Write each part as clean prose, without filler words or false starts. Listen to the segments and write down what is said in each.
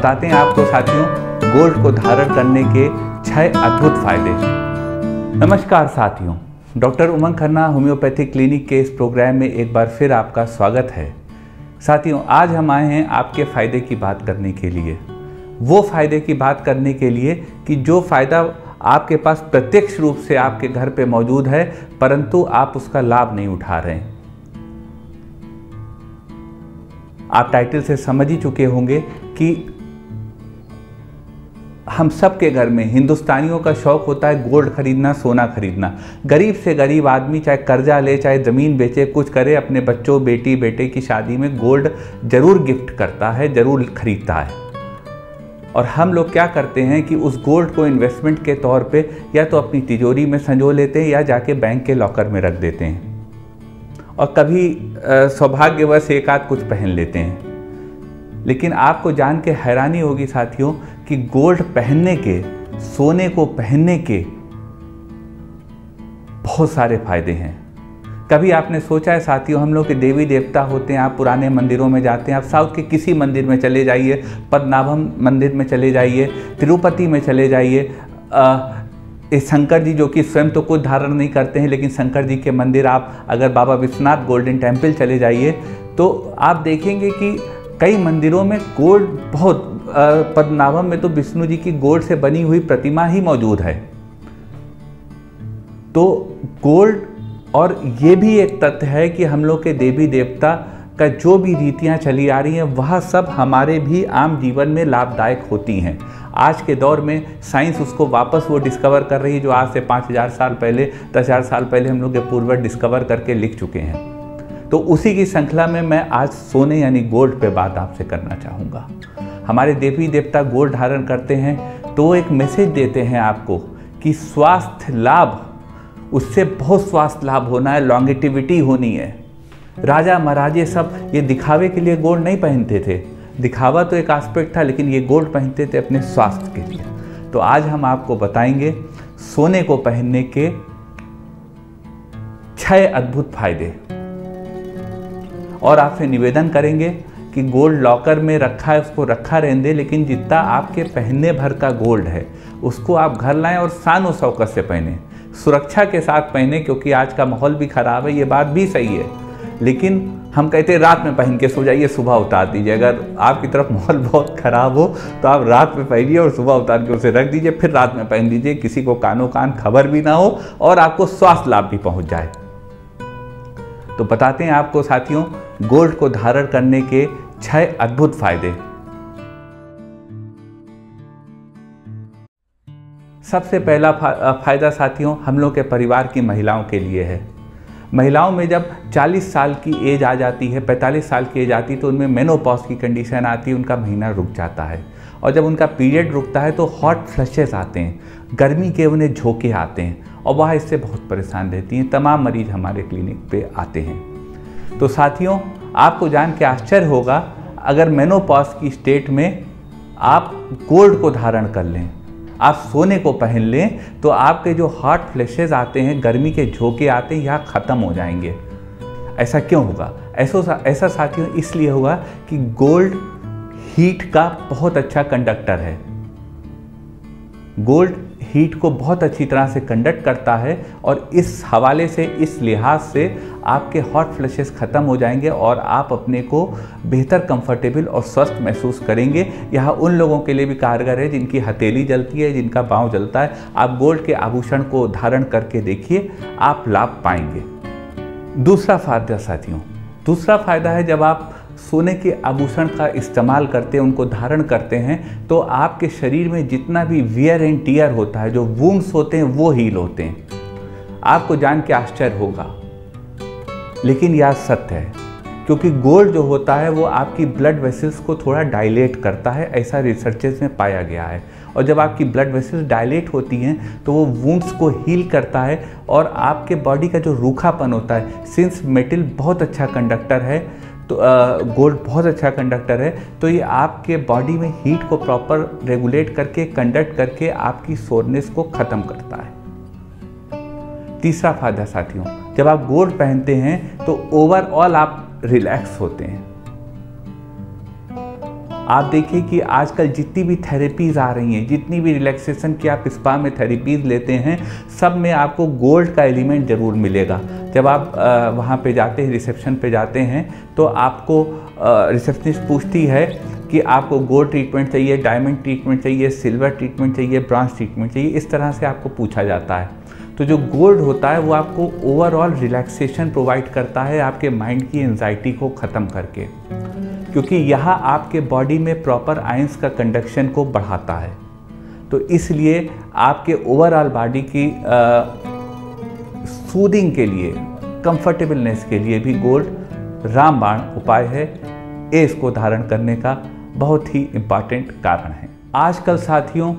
बताते हैं आपको साथियों गोल्ड को धारण करने के 6 अद्भुत फायदे। नमस्कार साथियों, डॉक्टर उमंग खन्ना होम्योपैथिक क्लिनिक के इस प्रोग्राम में एक बार फिर आपका स्वागत है। साथियों, आज हम आए हैं आपके फ़ायदे की बात करने के लिए, वो फ़ायदे की बात करने के लिए कि जो फ़ायदा आपके पास प्रत्यक्ष रूप से आपके घर पे मौजूद है परंतु आप उसका लाभ नहीं उठा रहे हैं। आप टाइटल से समझ ही चुके होंगे कि हम सब के घर में हिंदुस्तानियों का शौक होता है गोल्ड खरीदना, सोना खरीदना। गरीब से गरीब आदमी चाहे कर्जा ले, चाहे ज़मीन बेचे, कुछ करे, अपने बच्चों बेटी बेटे की शादी में गोल्ड ज़रूर गिफ्ट करता है, ज़रूर खरीदता है। और हम लोग क्या करते हैं कि उस गोल्ड को इन्वेस्टमेंट के तौर पे या तो अपनी तिजोरी में संजो लेते हैं या जाके बैंक के लॉकर में रख देते हैं और कभी सौभाग्यवश एक आध कुछ पहन लेते हैं। लेकिन आपको जान के हैरानी होगी साथियों कि गोल्ड पहनने के, सोने को पहनने के बहुत सारे फायदे हैं। कभी आपने सोचा है साथियों, हम लोग के देवी देवता होते हैं, आप पुराने मंदिरों में जाते हैं, आप साउथ के किसी मंदिर में चले जाइए, पद्मनाभम मंदिर में चले जाइए, तिरुपति में चले जाइए, शंकर जी जो कि स्वयं तो कुछ धारण नहीं करते हैं, लेकिन शंकर जी के मंदिर, आप अगर बाबा विश्वनाथ गोल्डन टेम्पल चले जाइए तो आप देखेंगे कि कई मंदिरों में गोल्ड बहुत, पद्मनाभम में तो विष्णु जी की गोल्ड से बनी हुई प्रतिमा ही मौजूद है। तो गोल्ड, और ये भी एक तथ्य है कि हम लोग के देवी देवता का जो भी रीतियाँ चली आ रही हैं वह सब हमारे भी आम जीवन में लाभदायक होती हैं। आज के दौर में साइंस उसको वापस वो डिस्कवर कर रही है जो आज से 5000 साल पहले, 10,000 साल पहले हम लोग के पूर्वज डिस्कवर करके लिख चुके हैं। तो उसी की श्रृंखला में मैं आज सोने यानी गोल्ड पे बात आपसे करना चाहूँगा। हमारे देवी देवता गोल्ड धारण करते हैं तो वो एक मैसेज देते हैं आपको कि स्वास्थ्य लाभ, उससे बहुत स्वास्थ्य लाभ होना है, लॉन्गेटिविटी होनी है। राजा महाराजे सब ये दिखावे के लिए गोल्ड नहीं पहनते थे, दिखावा तो एक एस्पेक्ट था, लेकिन ये गोल्ड पहनते थे अपने स्वास्थ्य के लिए। तो आज हम आपको बताएंगे सोने को पहनने के 6 अद्भुत फायदे, और आपसे निवेदन करेंगे कि गोल्ड लॉकर में रखा है उसको रखा रहने दें, लेकिन जितना आपके पहनने भर का गोल्ड है उसको आप घर लाएं और शान शौकत से पहने, सुरक्षा के साथ पहने, क्योंकि आज का माहौल भी ख़राब है, ये बात भी सही है। लेकिन हम कहते हैं रात में पहन के सो जाइए, सुबह उतार दीजिए। अगर आपकी तरफ माहौल बहुत ख़राब हो तो आप रात में पहनिए और सुबह उतार के उसे रख दीजिए, फिर रात में पहन दीजिए, किसी को कानो कान खबर भी ना हो और आपको स्वास्थ्य लाभ भी पहुंच जाए। तो बताते हैं आपको साथियों गोल्ड को धारण करने के 6 अद्भुत फायदे। सबसे पहला फायदा साथियों हम लोग के परिवार की महिलाओं के लिए है। महिलाओं में जब 40 साल की एज आ जाती है, 45 साल की एज आती है, तो उनमें मेनोपॉज की कंडीशन आती है, उनका महीना रुक जाता है। और जब उनका पीरियड रुकता है तो हॉट फ्लशेस आते हैं, गर्मी के उन्हें झोंके आते हैं और वह इससे बहुत परेशान रहती हैं। तमाम मरीज हमारे क्लिनिक पे आते हैं। तो साथियों आपको जान के आश्चर्य होगा, अगर मेनोपॉज की स्टेट में आप गोल्ड को धारण कर लें, आप सोने को पहन लें, तो आपके जो हॉट फ्लैशेस आते हैं, गर्मी के झोंके आते हैं, यहाँ ख़त्म हो जाएंगे। ऐसा क्यों होगा? ऐसा साथियों इसलिए होगा कि गोल्ड हीट का बहुत अच्छा कंडक्टर है। गोल्ड हीट को बहुत अच्छी तरह से कंडक्ट करता है और इस हवाले से, इस लिहाज से आपके हॉट फ्लैशेस ख़त्म हो जाएंगे और आप अपने को बेहतर कंफर्टेबल और स्वस्थ महसूस करेंगे। यह उन लोगों के लिए भी कारगर है जिनकी हथेली जलती है, जिनका पाँव जलता है। आप गोल्ड के आभूषण को धारण करके देखिए, आप लाभ पाएंगे। दूसरा फायदा साथियों, दूसरा फायदा है जब आप सोने के आभूषण का इस्तेमाल करते हैं, उनको धारण करते हैं, तो आपके शरीर में जितना भी वियर एंड टियर होता है, जो वुंड्स होते हैं, वो हील होते हैं। आपको जान के आश्चर्य होगा, लेकिन यह सत्य है, क्योंकि गोल्ड जो होता है वो आपकी ब्लड वेसल्स को थोड़ा डायलेट करता है, ऐसा रिसर्चेस में पाया गया है। और जब आपकी ब्लड वेसल्स डायलेट होती हैं तो वो वुंड्स को हील करता है और आपके बॉडी का जो रूखापन होता है, सिंस मेटल बहुत अच्छा कंडक्टर है, तो गोल्ड बहुत अच्छा कंडक्टर है, तो ये आपके बॉडी में हीट को प्रॉपर रेगुलेट करके, कंडक्ट करके आपकी सोरनेस को ख़त्म करता है। तीसरा फायदा साथियों, जब आप गोल्ड पहनते हैं तो ओवरऑल आप रिलैक्स होते हैं। आप देखिए कि आजकल जितनी भी थेरेपीज़ आ रही हैं, जितनी भी रिलैक्सेशन की आप स्पा में थेरेपीज़ लेते हैं, सब में आपको गोल्ड का एलिमेंट ज़रूर मिलेगा। जब आप वहाँ पे जाते हैं, रिसेप्शन पे जाते हैं, तो आपको रिसेप्शनिस्ट पूछती है कि आपको गोल्ड ट्रीटमेंट चाहिए, डायमंड ट्रीटमेंट चाहिए, सिल्वर ट्रीटमेंट चाहिए, ब्रॉन्ज ट्रीटमेंट चाहिए, इस तरह से आपको पूछा जाता है। तो जो गोल्ड होता है वो आपको ओवरऑल रिलैक्सेशन प्रोवाइड करता है आपके माइंड की एंजाइटी को ख़त्म करके, क्योंकि यहाँ आपके बॉडी में प्रॉपर आयंस का कंडक्शन को बढ़ाता है। तो इसलिए आपके ओवरऑल बॉडी की सूदिंग के लिए, कंफर्टेबलनेस के लिए भी गोल्ड रामबाण उपाय है। ये इसको धारण करने का बहुत ही इम्पॉर्टेंट कारण है। आजकल साथियों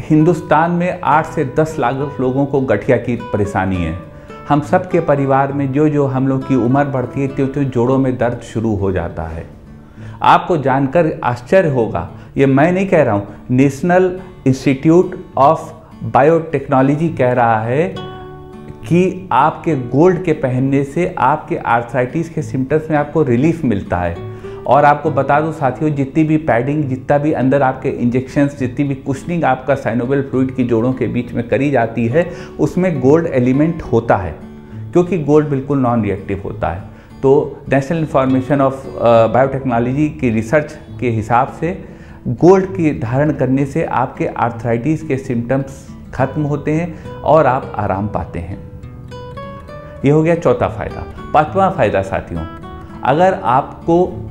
हिंदुस्तान में 8 से 10 लाख लोगों को गठिया की परेशानी है। हम सब के परिवार में जो हम लोग की उम्र बढ़ती है त्यों जोड़ों में दर्द शुरू हो जाता है। आपको जानकर आश्चर्य होगा, ये मैं नहीं कह रहा हूँ, नेशनल इंस्टीट्यूट ऑफ बायोटेक्नोलॉजी कह रहा है कि आपके गोल्ड के पहनने से आपके आर्थराइटिस के सिम्टम्स में आपको रिलीफ मिलता है। और आपको बता दूं साथियों, जितनी भी पैडिंग, जितना भी अंदर आपके इंजेक्शंस, जितनी भी कुशनिंग आपका साइनोवियल फ्लूइड की जोड़ों के बीच में करी जाती है, उसमें गोल्ड एलिमेंट होता है, क्योंकि गोल्ड बिल्कुल नॉन रिएक्टिव होता है। तो नेशनल इंफॉर्मेशन ऑफ बायोटेक्नोलॉजी की रिसर्च के हिसाब से गोल्ड की धारण करने से आपके आर्थराइटिस के सिम्टम्स खत्म होते हैं और आप आराम पाते हैं। ये हो गया चौथा फायदा। पांचवा फायदा साथियों, अगर आपको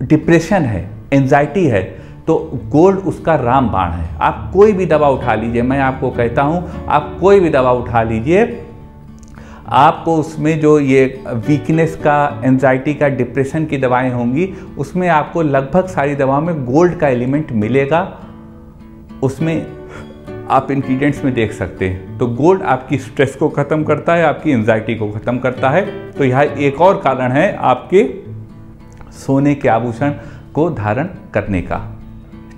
डिप्रेशन है, एंजाइटी है, तो गोल्ड उसका रामबाण है। आप कोई भी दवा उठा लीजिए, मैं आपको कहता हूँ, आप कोई भी दवा उठा लीजिए, आपको उसमें जो ये वीकनेस का, एंजाइटी का, डिप्रेशन की दवाएं होंगी, उसमें आपको लगभग सारी दवाओं में गोल्ड का एलिमेंट मिलेगा। उसमें आप इंग्रीडियंट्स में देख सकते हैं। तो गोल्ड आपकी स्ट्रेस को ख़त्म करता है, आपकी एंजाइटी को ख़त्म करता है। तो यह एक और कारण है आपके सोने के आभूषण को धारण करने का।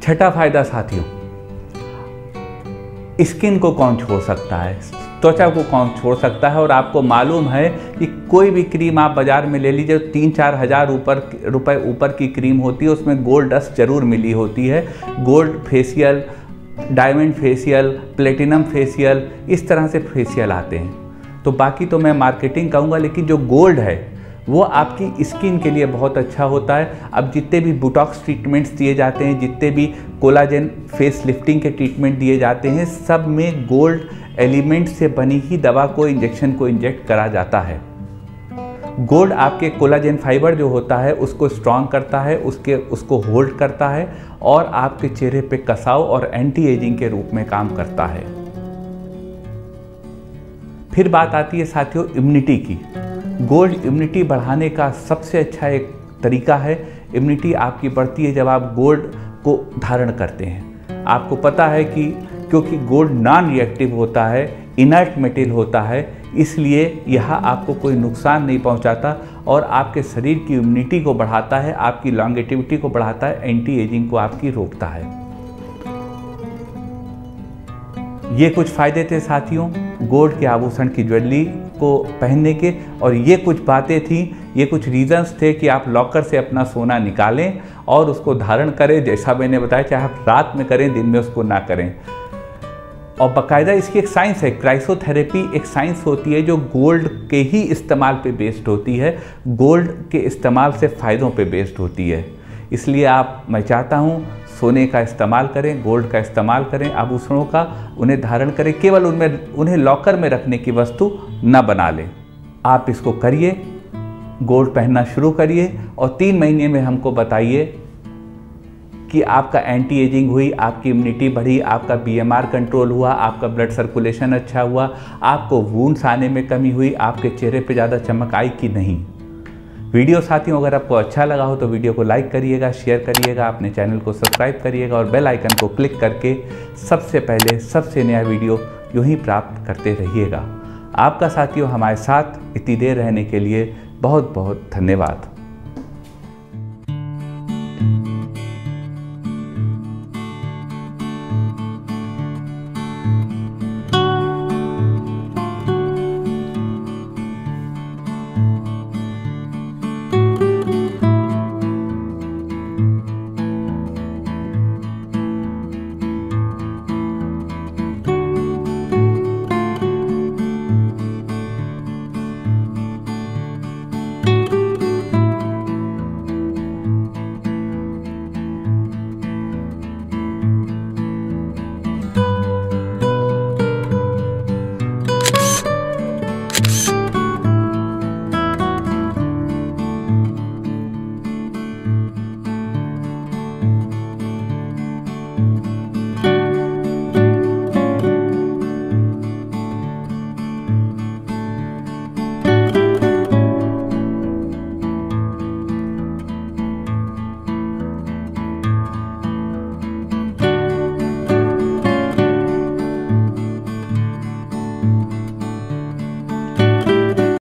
छठा फायदा साथियों, स्किन को कौन छोड़ सकता है, त्वचा को कौन छोड़ सकता है। और आपको मालूम है कि कोई भी क्रीम आप बाज़ार में ले लीजिए, 3-4 हज़ार रुपए ऊपर की क्रीम होती है, उसमें गोल्ड डस्ट जरूर मिली होती है। Gold facial, diamond facial, platinum facial, इस तरह से फेशियल आते हैं। तो बाकी तो मैं मार्केटिंग कहूँगा, लेकिन जो गोल्ड है वो आपकी स्किन के लिए बहुत अच्छा होता है। अब जितने भी बोटॉक्स ट्रीटमेंट्स दिए जाते हैं, जितने भी कोलाजन फेस लिफ्टिंग के ट्रीटमेंट दिए जाते हैं, सब में गोल्ड एलिमेंट से बनी ही दवा को, इंजेक्शन को इंजेक्ट करा जाता है। गोल्ड आपके कोलाजन फाइबर जो होता है उसको स्ट्रॉन्ग करता है, उसको होल्ड करता है और आपके चेहरे पे कसाव और एंटी एजिंग के रूप में काम करता है। फिर बात आती है साथियों इम्यूनिटी की। गोल्ड इम्यूनिटी बढ़ाने का सबसे अच्छा एक तरीका है। इम्यूनिटी आपकी बढ़ती है जब आप गोल्ड को धारण करते हैं। आपको पता है कि क्योंकि गोल्ड नॉन रिएक्टिव होता है, इनर्ट मेटेरियल होता है, इसलिए यह आपको कोई नुकसान नहीं पहुंचाता और आपके शरीर की इम्यूनिटी को बढ़ाता है, आपकी लॉन्गेटिविटी को बढ़ाता है, एंटी एजिंग को आपकी रोकता है। ये कुछ फायदे थे साथियों गोल्ड के आभूषण की ज्वेलरी को पहनने के, और ये कुछ बातें थी, ये कुछ रीजंस थे कि आप लॉकर से अपना सोना निकालें और उसको धारण करें। जैसा मैंने बताया, चाहे आप रात में करें, दिन में उसको ना करें। और बाकायदा इसकी एक साइंस है, क्राइसोथेरेपी एक साइंस होती है जो गोल्ड के ही इस्तेमाल पे बेस्ड होती है, गोल्ड के इस्तेमाल से फ़ायदों पे बेस्ड होती है। इसलिए मैं चाहता हूँ सोने का इस्तेमाल करें, गोल्ड का इस्तेमाल करें, आभूषणों का उन्हें धारण करें, केवल उन्हें लॉकर में रखने की वस्तु न बना लें। आप इसको करिए, गोल्ड पहनना शुरू करिए और 3 महीने में हमको बताइए कि आपका एंटी एजिंग हुई, आपकी इम्यूनिटी बढ़ी, आपका BMR कंट्रोल हुआ, आपका ब्लड सर्कुलेशन अच्छा हुआ, आपको वूंड्स आने में कमी हुई, आपके चेहरे पे ज़्यादा चमक आई कि नहीं। वीडियो साथियों अगर आपको अच्छा लगा हो तो वीडियो को लाइक करिएगा, शेयर करिएगा, अपने चैनल को सब्सक्राइब करिएगा और बेल आइकन को क्लिक करके सबसे पहले सबसे नया वीडियो यूँ ही प्राप्त करते रहिएगा। आपका साथियों हमारे साथ इतनी देर रहने के लिए बहुत बहुत धन्यवाद।